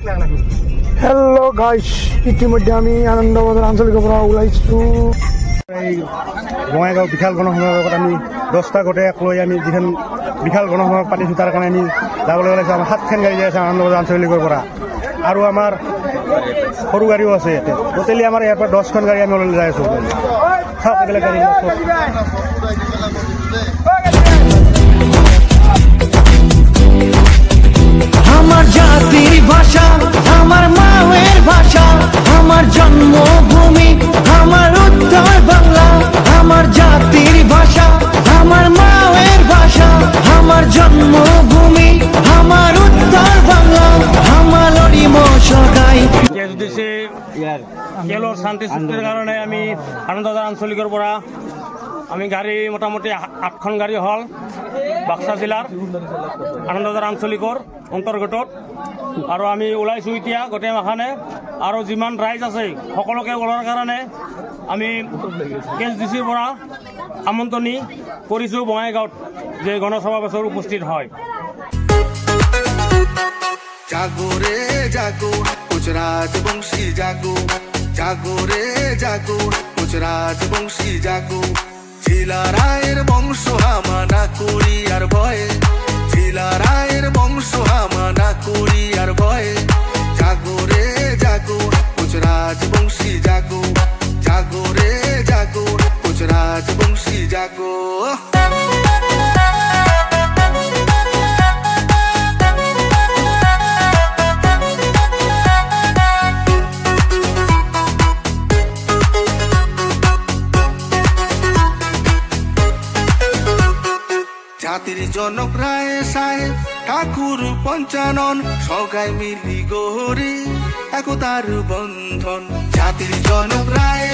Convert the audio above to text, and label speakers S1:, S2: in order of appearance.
S1: hello guys इतिमध्ये आम्ही आनंदबाजार आंचलिকৰ পৰা ওলাইছো এই বঙাইগাঁও বিশাল গণসমাবেশত আমি 10টা গোটে লৈ আমি যিখন বিশাল গণসমাবেশ পাতিছো তাৰ কাৰণে আমি যাবলৈ ওলাইছো আমাৰ 7খন গাড়ী যাই আছে আনন্দবাজাৰ আঞ্চলিকৰ পৰা আৰু আমাৰ সৰু গাড়ীও আছে ইয়াতে টোটেলি আমাৰ ইয়াৰ পৰা 10খন গাড়ী আমি ওলাই যাই আছো সব একেলগে গাড়ী
S2: আমার জাতির ভাষা আমার মায়ের ভাষা আমার জন্মভূমি আমার উত্তর বাংলা আমার জাতির ভাষা আমার মায়ের ভাষা আমার জন্মভূমি আমার উত্তর বাংলা আমার অরিমশাই
S3: কেলৰ শান্তি চুক্তিৰ কাৰণে আমি আনন্দবাজাৰ আঞ্চলিকৰ পৰা আমি গাড়ী মোটামুটি 8খন গাড়ী হল বাক্সা জিলাৰ আনন্দবাজাৰ আঞ্চলিকৰ অন্তৰ্গতত আৰু আমি ওলাইছো এতিয়া গোটেই মাখানে আৰু যিমান ৰাইজ আছে সকলোকে ওলোৱাৰ কাৰণে আমি কেএছডিচিৰ পৰা আমন্ত্ৰণী কৰিছো বঙাইগাঁৱত যে গণসমাবেশৰ উপস্থিত হয়
S4: জাগো রে জাগো গুজরাট বংশী জাগো জাগো রে জাগো গুজরাট বংশী জাগো ঝিলা রায়ের বংশ হামানা করি আর ভয়ে ঝিলা রায়ের বংশ হামানা করি আর ভয়ে জাগো রে জাগো গুজরাট বংশী জাগো জাগো রে জাগো গুজরাট বংশী জাগো জাতির জনক রায় সাহেব ঠাকুর পঞ্চানন সগাই মিলি গহরি একতার বন্ধন জাতির জনক রায়